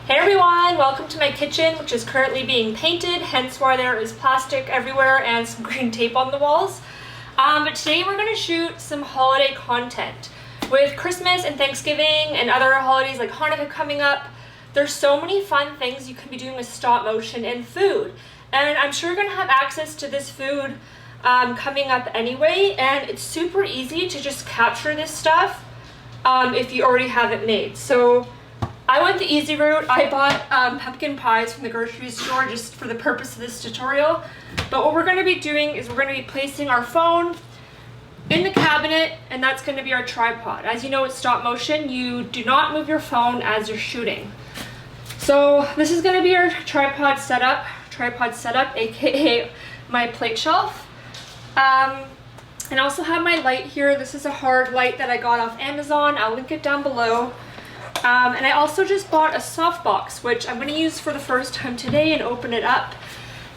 Hey everyone, welcome to my kitchen, which is currently being painted, hence why there is plastic everywhere and some green tape on the walls. But today we're going to shoot some holiday content. With Christmas and Thanksgiving and other holidays like Hanukkah coming up, there's so many fun things you can be doing with stop motion and food. And I'm sure you're going to have access to this food coming up anyway, and it's super easy to just capture this stuff if you already have it made. So I went the easy route. I bought pumpkin pies from the grocery store just for the purpose of this tutorial. But what we're going to be doing is we're going to be placing our phone in the cabinet, and that's going to be our tripod. As you know, with stop motion, you do not move your phone as you're shooting. So this is going to be our tripod setup, aka my plate shelf. And I also have my light here. This is a hard light that I got off Amazon. I'll link it down below. And I also just bought a softbox, which I'm going to use for the first time today and open it up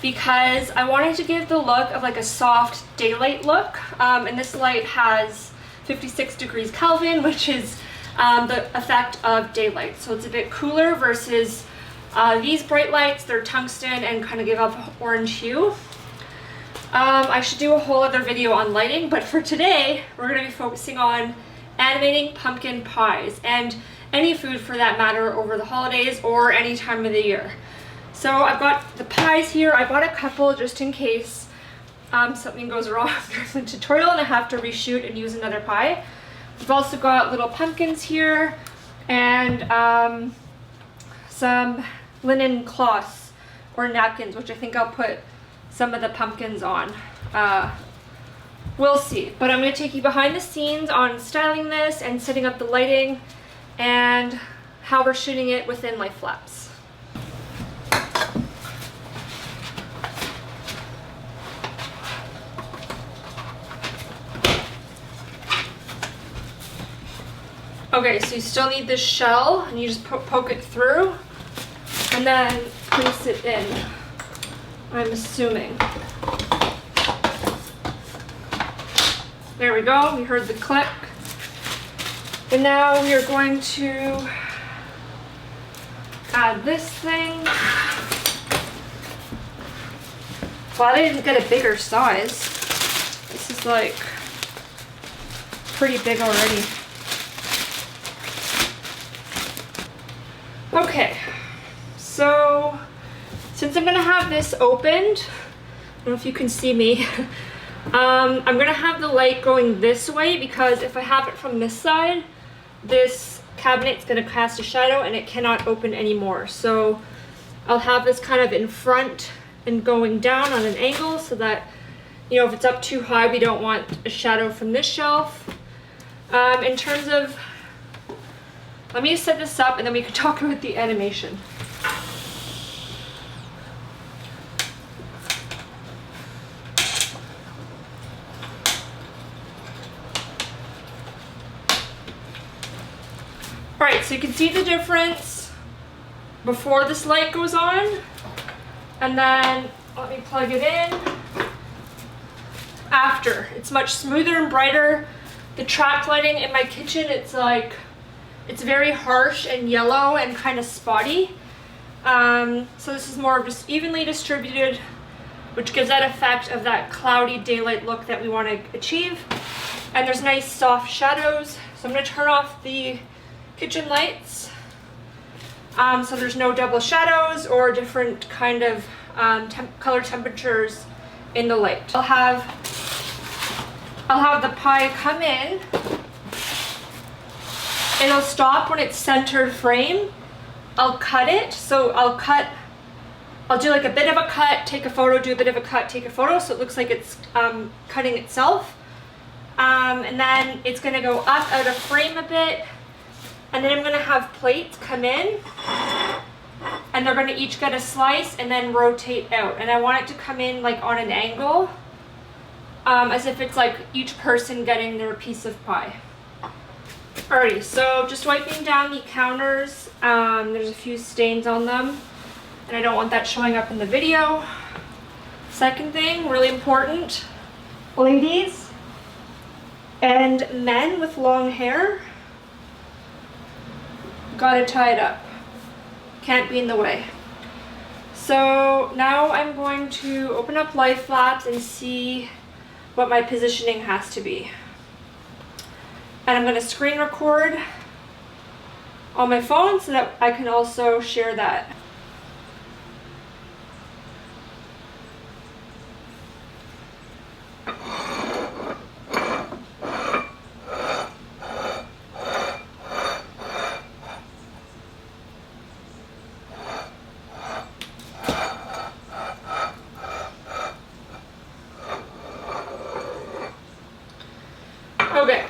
because I wanted to give the look of like a soft daylight look. And this light has 56 degrees Kelvin, which is the effect of daylight. So it's a bit cooler versus these bright lights. They're tungsten and kind of give off an orange hue. I should do a whole other video on lighting, but for today, we're going to be focusing on animating pumpkin pies and any food for that matter over the holidays or any time of the year. So I've got the pies here. I bought a couple just in case something goes wrong during the tutorial and I have to reshoot and use another pie. We've also got little pumpkins here and some linen cloths or napkins, which I think I'll put some of the pumpkins on. We'll see. But I'm going to take you behind the scenes on styling this and setting up the lighting and how we're shooting it within Lapse. Okay, so you still need this shell and you just poke it through and then place it in, I'm assuming. There we go, we heard the click. And now we are going to add this thing. Well, I didn't get a bigger size. This is like pretty big already. Okay, so since I'm gonna have this opened, I don't know if you can see me, I'm gonna have the light going this way because if I have it from this side, this cabinet's going to cast a shadow and it cannot open anymore. So I'll have this kind of in front and going down on an angle so that, you know, if it's up too high, we don't want a shadow from this shelf. In terms of, let me set this up and then we can talk about the animation. Alright, so you can see the difference before this light goes on, and then let me plug it in after. It's much smoother and brighter. The track lighting in my kitchen, it's very harsh and yellow and kind of spotty. So this is more just evenly distributed, which gives that effect of that cloudy daylight look that we want to achieve. And there's nice soft shadows. So I'm going to turn off the kitchen lights so there's no double shadows or different kind of color temperatures in the light. I'll have the pie come in. It'll stop when it's centered frame. I'll cut it, so I'll do like a bit of a cut, take a photo, do a bit of a cut, take a photo, so it looks like it's cutting itself. And then it's going to go up out of frame a bit. And then I'm going to have plates come in and they're going to each get a slice and then rotate out. And I want it to come in like on an angle as if it's like each person getting their piece of pie. Alrighty, so just wiping down the counters. There's a few stains on them and I don't want that showing up in the video. Second thing, really important, ladies and men with long hair, gotta tie it up. can't be in the way. So now I'm going to open up Lapse and see what my positioning has to be. And I'm going to screen record on my phone so that I can also share that. Okay,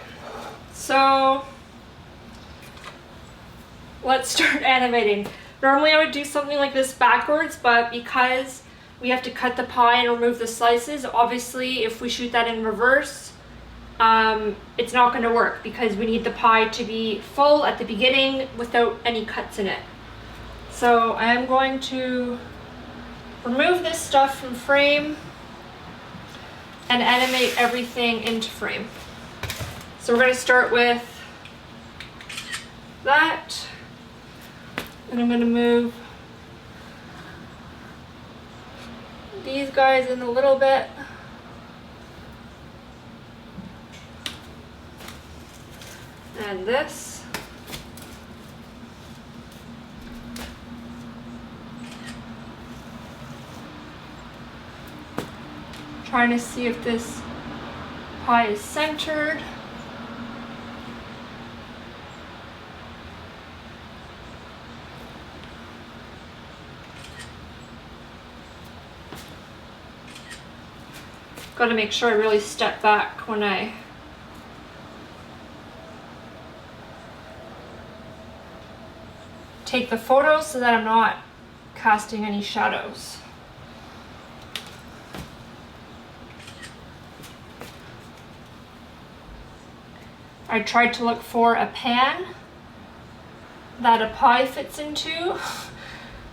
so let's start animating. Normally I would do something like this backwards, but because we have to cut the pie and remove the slices, obviously if we shoot that in reverse, it's not going to work because we need the pie to be full at the beginning without any cuts in it. So I am going to remove this stuff from frame and animate everything into frame. So we're going to start with that, and I'm going to move these guys in a little bit. And this. Trying to see if this pie is centered. Got to make sure I really step back when I take the photos so that I'm not casting any shadows. I tried to look for a pan that a pie fits into,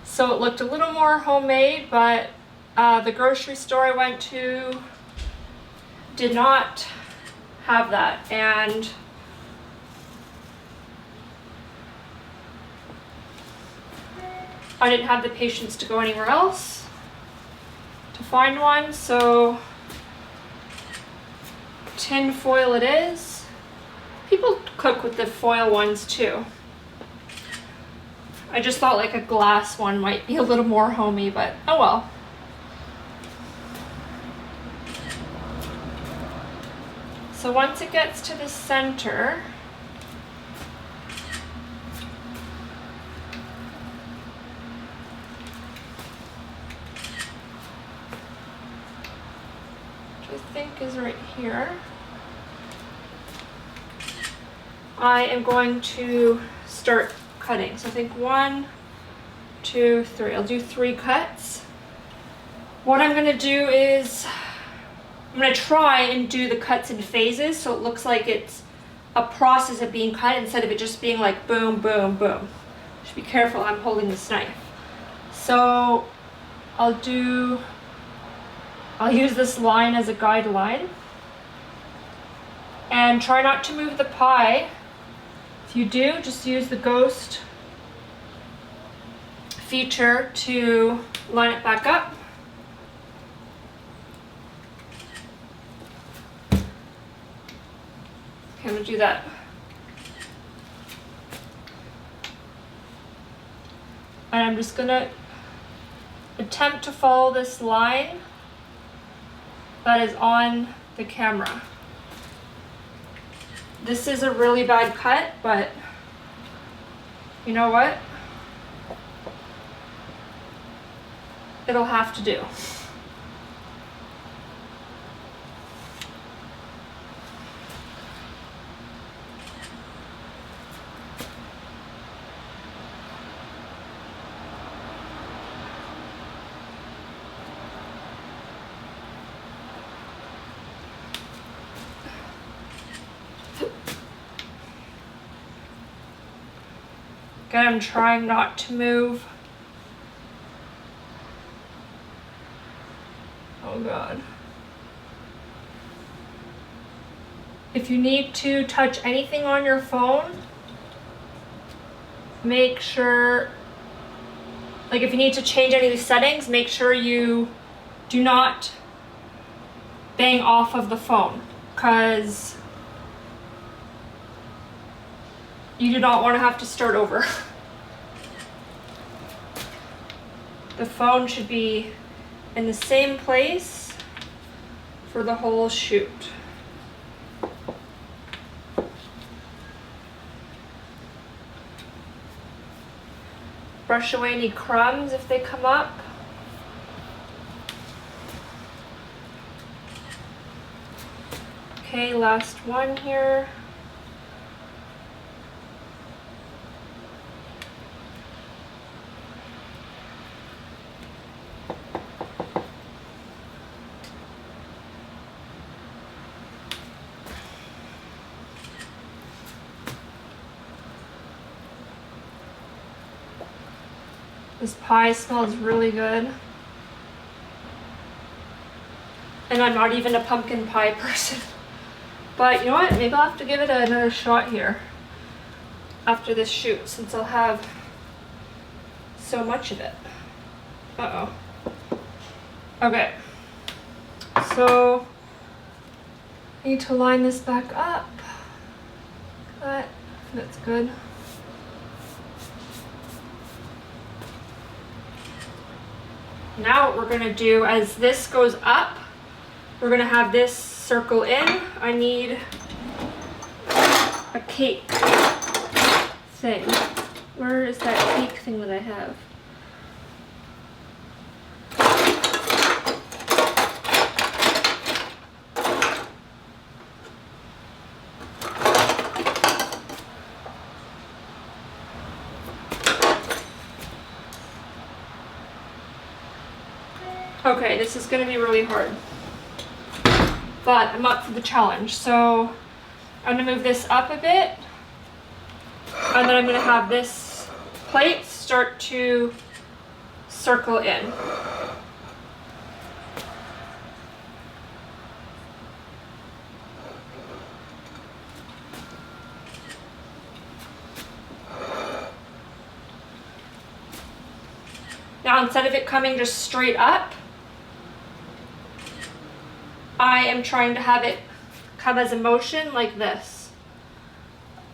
so it looked a little more homemade, but the grocery store I went to did not have that, and I didn't have the patience to go anywhere else to find one, so tin foil it is. People cook with the foil ones too. I just thought like a glass one might be a little more homey, but oh well. So once it gets to the center, which I think is right here, I am going to start cutting. So I think 1, 2, 3. I'll do 3 cuts. What I'm going to do is I'm going to try and do the cuts in phases so it looks like it's a process of being cut instead of it just being like boom, boom, boom. Just be careful, I'm holding this knife. So I'll use this line as a guideline and try not to move the pie. If you do, just use the ghost feature to line it back up. Okay, I'm gonna do that. And I'm just gonna attempt to follow this line that is on the camera. This is a really bad cut, but you know what? It'll have to do. Again, I'm trying not to move. Oh God. If you need to touch anything on your phone, make sure Like if you need to change any of the settings, make sure you do not bang off of the phone, because you do not want to have to start over. The phone should be in the same place for the whole shoot. Brush away any crumbs if they come up. Okay, last one here. This pie smells really good. And I'm not even a pumpkin pie person. But you know what? Maybe I'll have to give it another shot here after this shoot, since I'll have so much of it. Uh-oh. Okay. So I need to line this back up. That's good. Now what we're gonna do, as this goes up, we're gonna have this circle in. I need a cake thing. Where is that cake thing that I have? Okay, this is gonna be really hard, but I'm up for the challenge. So I'm gonna move this up a bit, and then I'm gonna have this plate start to circle in. Now, instead of it coming just straight up, I am trying to have it come as a motion like this.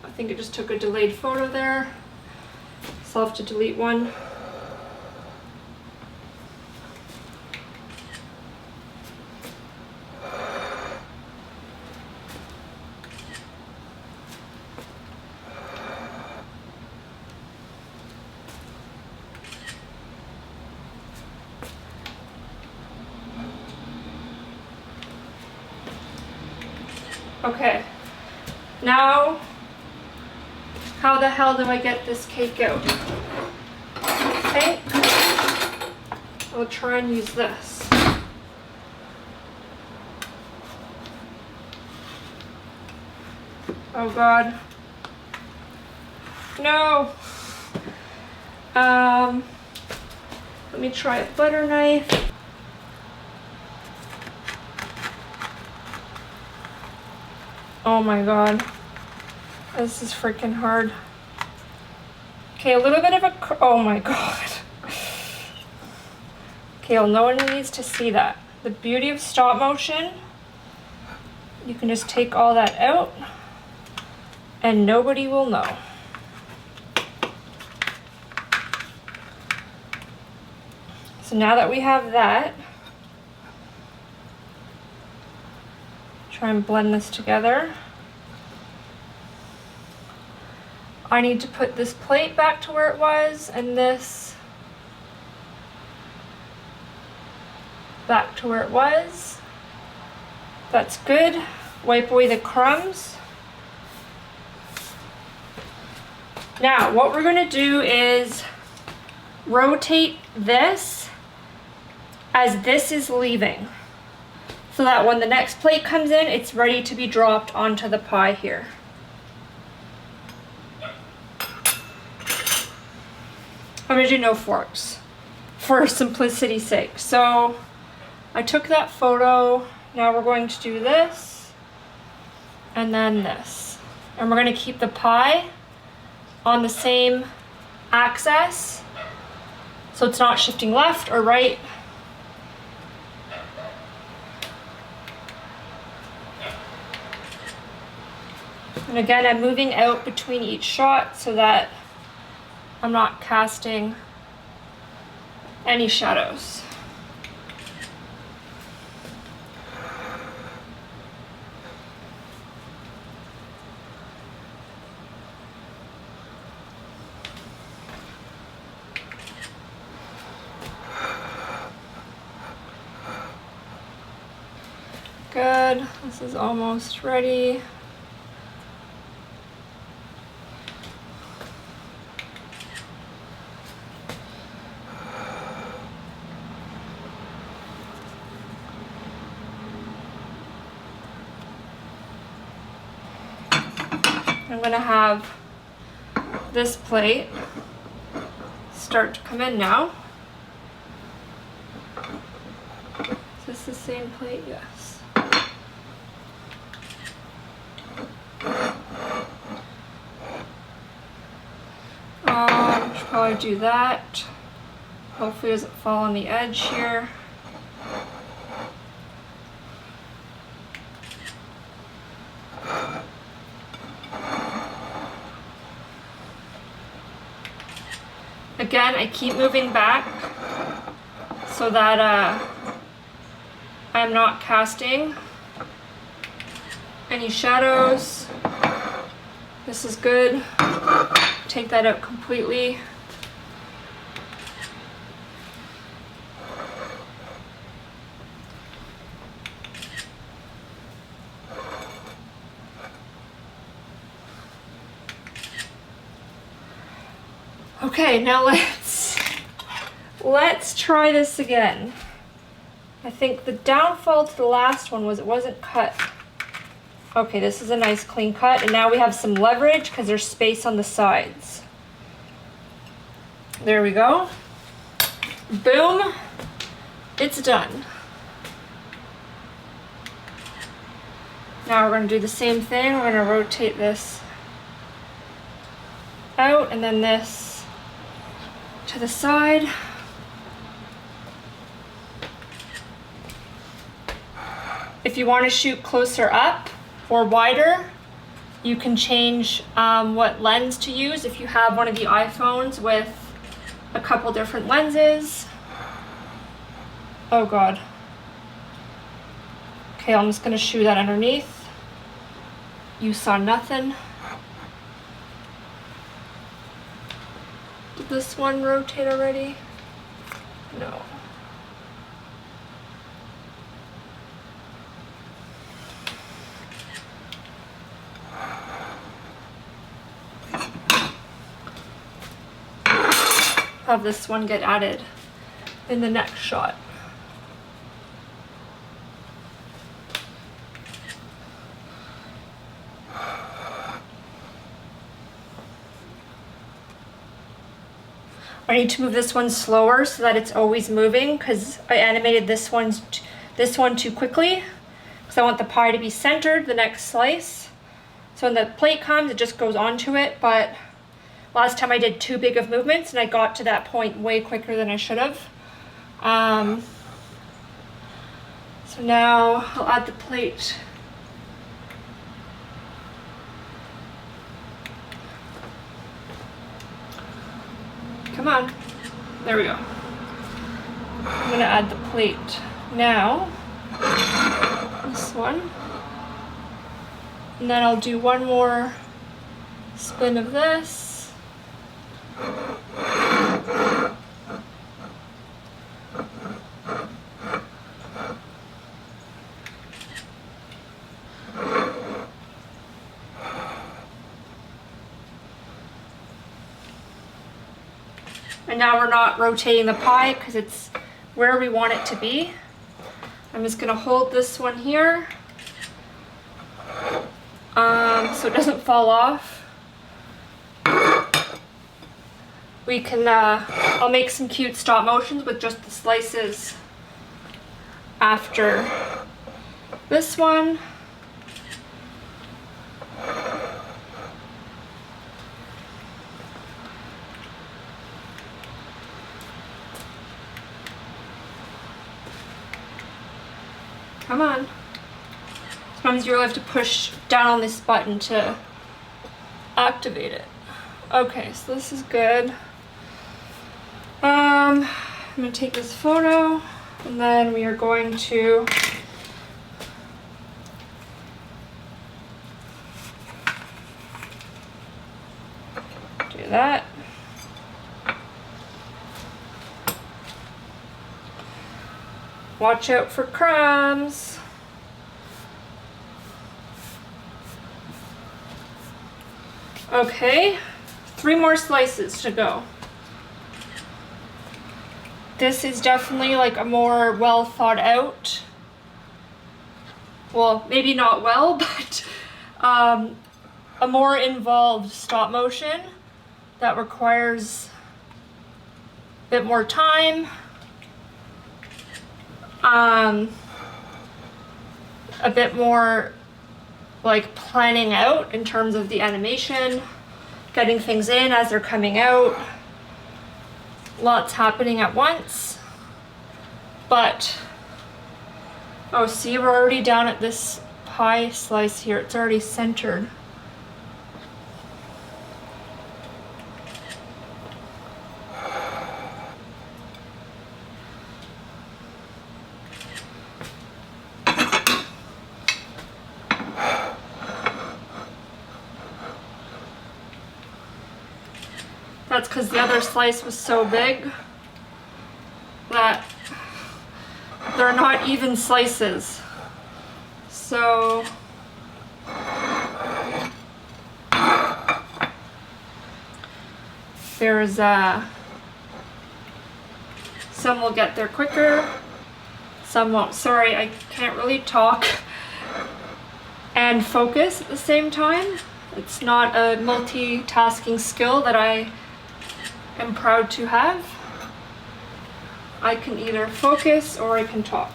I think it just took a delayed photo there, so I'll have to delete one. Okay, now how the hell do I get this cake out? I think I'll try and use this. Oh God. No. Let me try a butter knife. Oh my God, this is freaking hard. Okay, a little bit of a, oh my God. Okay, well, no one needs to see that. The beauty of stop motion, you can just take all that out and nobody will know. So now that we have that, try and blend this together. I need to put this plate back to where it was and this back to where it was. That's good. Wipe away the crumbs. Now, what we're gonna do is rotate this as this is leaving, so that when the next plate comes in, it's ready to be dropped onto the pie here. I'm gonna do no forks for simplicity's sake. So I took that photo. Now we're going to do this and then this. And we're gonna keep the pie on the same axis so it's not shifting left or right. And again, I'm moving out between each shot so that I'm not casting any shadows. Good, this is almost ready. I'm gonna have this plate start to come in now. Is this the same plate? Yes. Should probably do that. Hopefully it doesn't fall on the edge here. Again, I keep moving back so that I'm not casting any shadows. This is good. Take that out completely. Okay, now let's try this again. I think the downfall to the last one was it wasn't cut. Okay, this is a nice clean cut, and now we have some leverage because there's space on the sides. There we go. Boom, it's done. Now we're gonna do the same thing. We're gonna rotate this out and then this to the side. If you want to shoot closer up or wider, you can change what lens to use if you have one of the iPhones with a couple different lenses. Oh God. Okay, I'm just gonna shoot that underneath. You saw nothing. Did this one rotate already? No. Have this one get added in the next shot. I need to move this one slower so that it's always moving because I animated this one too quickly because I want the pie to be centered the next slice. So when the plate comes, it just goes onto it, but last time I did too big of movements and I got to that point way quicker than I should have. So now I'll add the plate. Come on, there we go. I'm gonna add the plate now, this one. And then I'll do one more spin of this. And now we're not rotating the pie because it's where we want it to be. I'm just gonna hold this one here so it doesn't fall off. We can, I'll make some cute stop motions with just the slices after this one. Come on. Sometimes you really have to push down on this button to activate it. Okay, so this is good. I'm gonna take this photo and then we are going to do that. Watch out for crumbs. Okay, 3 more slices to go. This is definitely like a more well thought out, well, maybe not well, but a more involved stop motion that requires a bit more time, a bit more like planning out in terms of the animation, getting things in as they're coming out. Lots happening at once. But, oh, see, we're already down at this pie slice here. It's already centered. That's because the other slice was so big that they're not even slices. So there's some will get there quicker, some won't. Sorry, I can't really talk and focus at the same time. It's not a multitasking skill that I am proud to have. I can either focus or I can talk.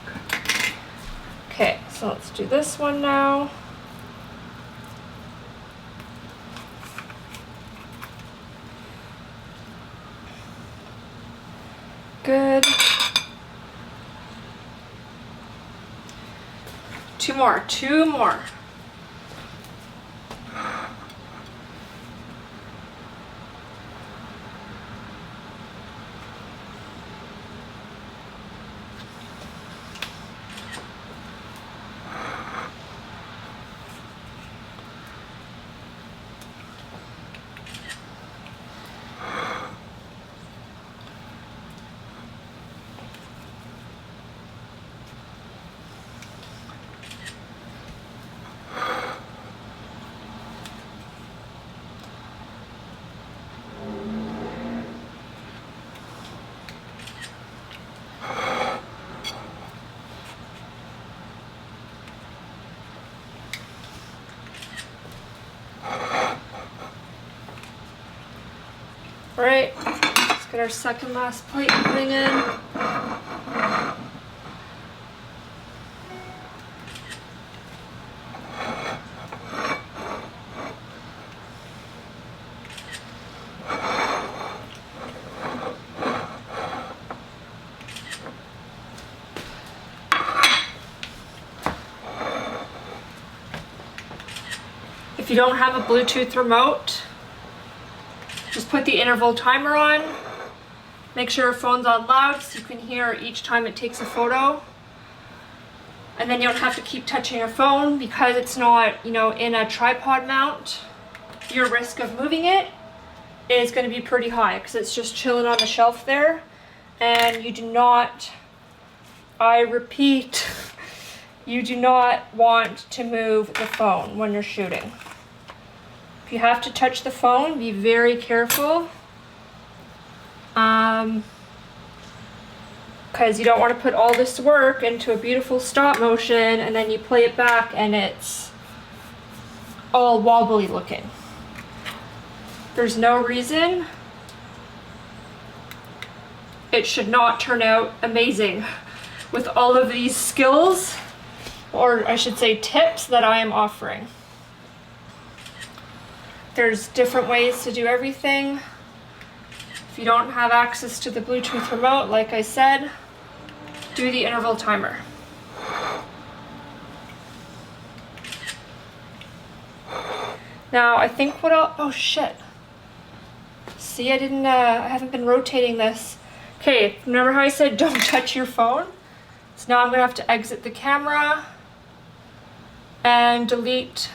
Okay, so let's do this one now. Good. 2 more, 2 more. All right, let's get our second last plate coming in. If you don't have a Bluetooth remote, just put the interval timer on. Make sure your phone's on loud so you can hear each time it takes a photo. And then you don't have to keep touching your phone because it's not, you know, in a tripod mount. Your risk of moving it is going to be pretty high because it's just chilling on the shelf there. And you do not, I repeat, you do not want to move the phone when you're shooting. If you have to touch the phone, be very careful. Because you don't want to put all this work into a beautiful stop motion and then you play it back and it's all wobbly looking. There's no reason it should not turn out amazing with all of these skills, or I should say tips, that I am offering. There's different ways to do everything. If you don't have access to the Bluetooth remote, like I said, do the interval timer. Now I think what I'll, oh shit. See, I haven't been rotating this. Okay, remember how I said don't touch your phone? So now I'm gonna have to exit the camera and delete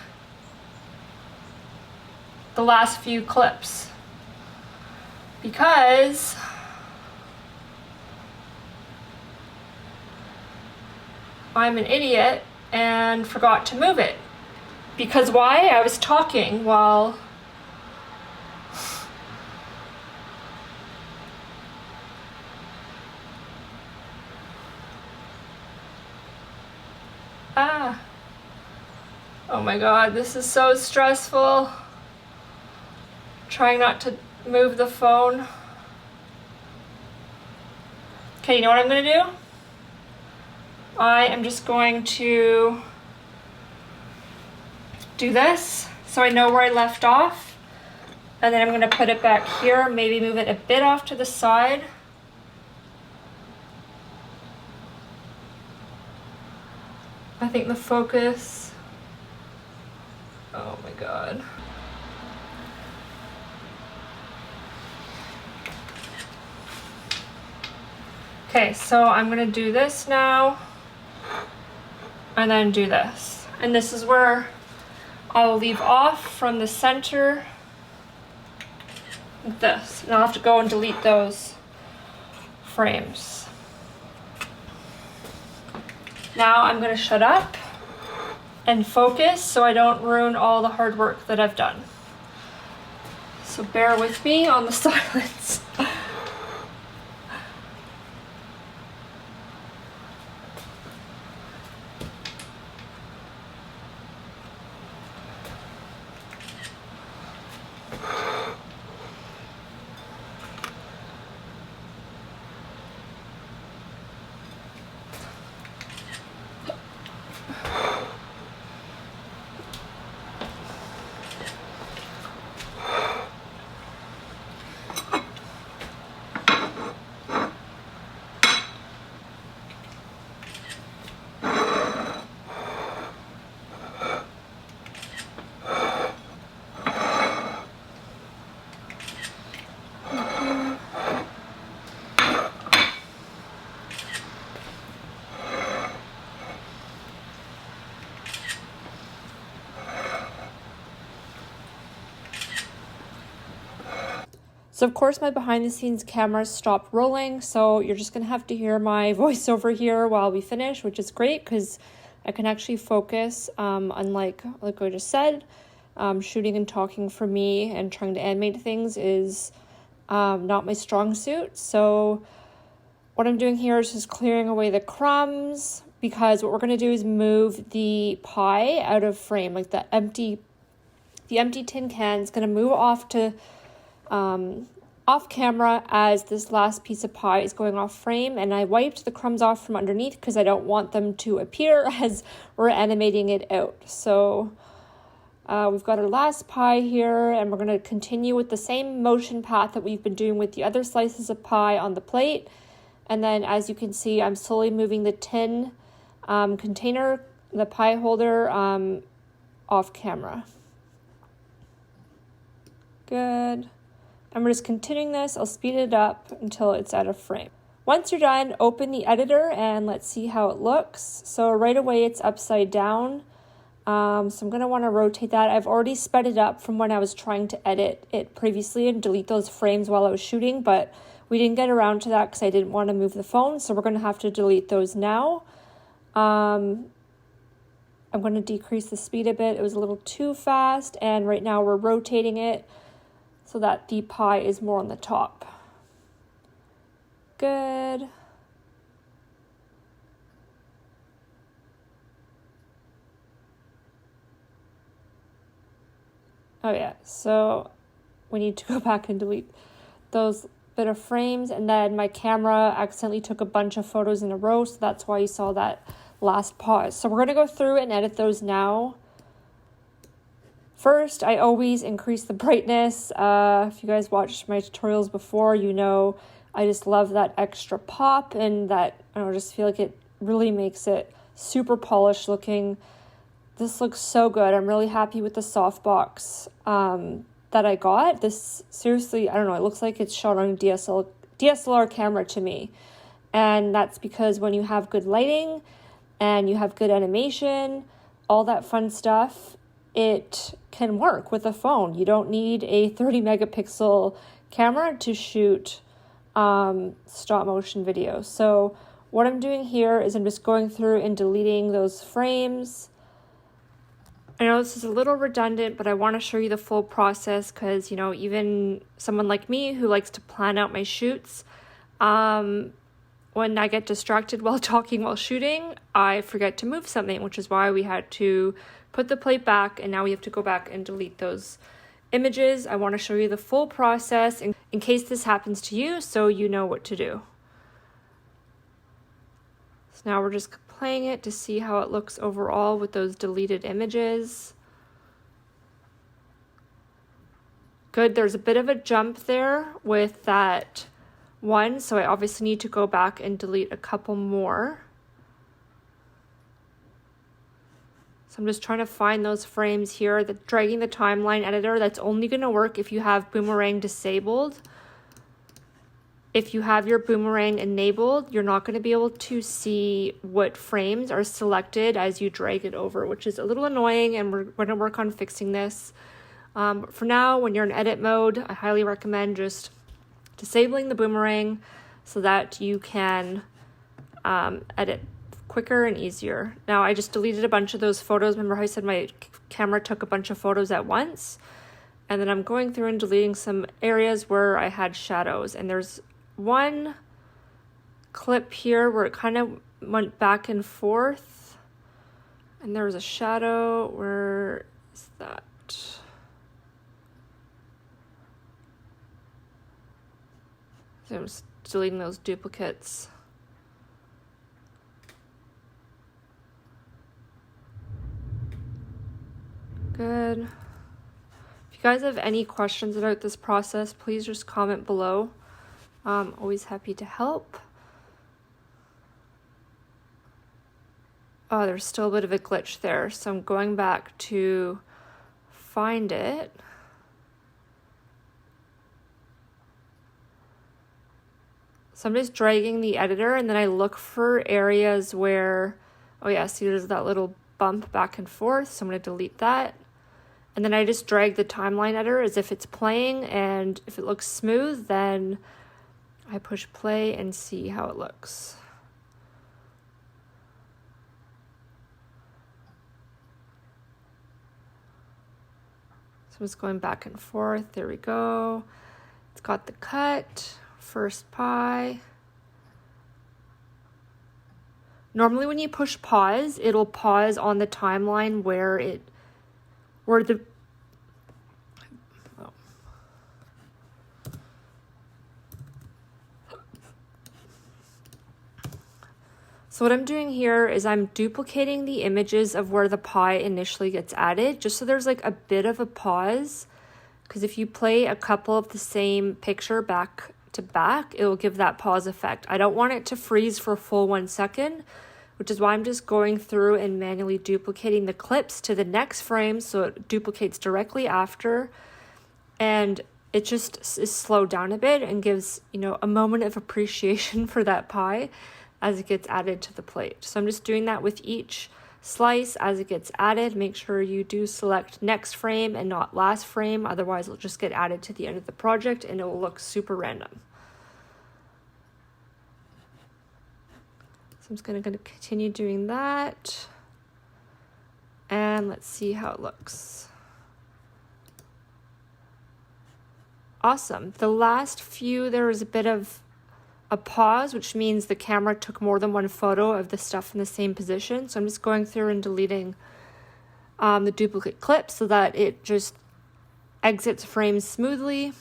the last few clips because I'm an idiot and forgot to move it. Because why? I was talking while oh my god, this is so stressful. Trying not to move the phone. Okay, you know what I'm gonna do? I am just going to do this so I know where I left off. And then I'm gonna put it back here, maybe move it a bit off to the side. I think the focus, oh my god. Okay, so I'm gonna do this now, and then do this. And this is where I'll leave off from the center, like this. And I'll have to go and delete those frames. Now I'm gonna shut up and focus so I don't ruin all the hard work that I've done. So bear with me on the silence. So of course my behind the scenes camera stopped rolling, so you're just gonna have to hear my voiceover here while we finish, which is great because I can actually focus, unlike like I just said, shooting and talking for me and trying to animate things is not my strong suit. So what I'm doing here is just clearing away the crumbs, because what we're gonna do is move the pie out of frame, like the empty tin can is gonna move off to off camera as this last piece of pie is going off frame, and I wiped the crumbs off from underneath because I don't want them to appear as we're animating it out. So we've got our last pie here, and we're going to continue with the same motion path that we've been doing with the other slices of pie on the plate. And then as you can see, I'm slowly moving the tin container, the pie holder, off camera. Good. And we're just continuing this. I'll speed it up until it's out of frame. Once you're done, open the editor and let's see how it looks. So right away it's upside down. So I'm going to want to rotate that. I've already sped it up from when I was trying to edit it previously and delete those frames while I was shooting, but we didn't get around to that because I didn't want to move the phone. So we're going to have to delete those now. I'm going to decrease the speed a bit. It was a little too fast, and right now we're rotating it so that the pie is more on the top. Good. Oh yeah, so we need to go back and delete those bit of frames, and then my camera accidentally took a bunch of photos in a row, so that's why you saw that last pause. So we're gonna go through and edit those now. First, I always increase the brightness. If you guys watched my tutorials before, you know I just love that extra pop, and that I just feel like it really makes it super polished looking. This looks so good. I'm really happy with the softbox that I got. This, seriously, I don't know, it looks like it's shot on a DSLR camera to me. And that's because when you have good lighting and you have good animation, all that fun stuff, it can work with a phone. You don't need a 30 megapixel camera to shoot stop motion video. So what I'm doing here is I'm just going through and deleting those frames. I know this is a little redundant, but I want to show you the full process because, you know, even someone like me who likes to plan out my shoots, when I get distracted while talking while shooting, I forget to move something, which is why we had to put the plate back, and now we have to go back and delete those images. I want to show you the full process in case this happens to you, so you know what to do. So now we're just playing it to see how it looks overall with those deleted images. Good, there's a bit of a jump there with that one, so I obviously need to go back and delete a couple more. So I'm just trying to find those frames here. Dragging the timeline editor, that's only going to work if you have boomerang disabled. If you have your boomerang enabled, you're not going to be able to see what frames are selected as you drag it over, which is a little annoying, and we're going to work on fixing this. But for now, when you're in edit mode, I highly recommend just disabling the boomerang so that you can edit quicker and easier. Now, I just deleted a bunch of those photos. Remember how I said my camera took a bunch of photos at once? And then I'm going through and deleting some areas where I had shadows, and there's one clip here where it kind of went back and forth, and there was a shadow. Where is that? So I'm just deleting those duplicates. Good. If you guys have any questions about this process, please just comment below. I'm always happy to help. Oh, there's still a bit of a glitch there, so I'm going back to find it. So I'm just dragging the editor, and then I look for areas where, oh yeah, see there's that little bump back and forth, so I'm going to delete that. And then I just drag the timeline editor as if it's playing, and if it looks smooth, then I push play and see how it looks. So I'm just going back and forth. There we go. It's got the cut, first pie. Normally when you push pause, it'll pause on the timeline where the So what I'm doing here is I'm duplicating the images of where the pie initially gets added, just so there's like a bit of a pause, because if you play a couple of the same picture back to back, it will give that pause effect. I don't want it to freeze for a full 1 second, which is why I'm just going through and manually duplicating the clips to the next frame so it duplicates directly after, and it just is slowed down a bit and gives, you know, a moment of appreciation for that pie as it gets added to the plate. So I'm just doing that with each slice as it gets added. Make sure you do select next frame and not last frame, otherwise it'll just get added to the end of the project and it will look super random. So I'm just going to continue doing that, and let's see how it looks. Awesome. The last few, there was a bit of a pause, which means the camera took more than one photo of the stuff in the same position. So I'm just going through and deleting the duplicate clip so that it just exits frames smoothly.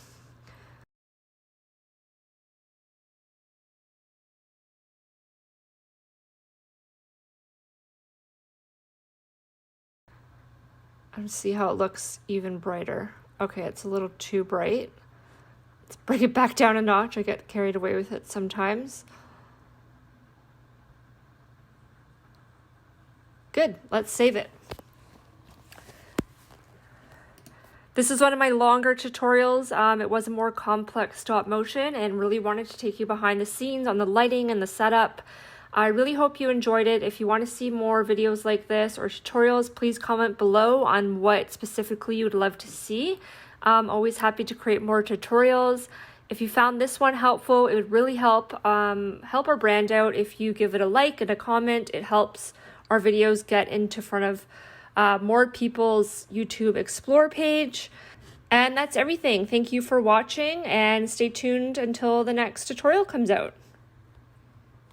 And see how it looks even brighter. Okay, it's a little too bright. Let's bring it back down a notch. I get carried away with it sometimes. Good, let's save it. This is one of my longer tutorials. It was a more complex stop motion and really wanted to take you behind the scenes on the lighting and the setup. I really hope you enjoyed it. If you want to see more videos like this or tutorials, please comment below on what specifically you would love to see. I'm always happy to create more tutorials. If you found this one helpful, it would really help our brand out if you give it a like and a comment. It helps our videos get into front of more people's YouTube Explore page. And that's everything. Thank you for watching and stay tuned until the next tutorial comes out.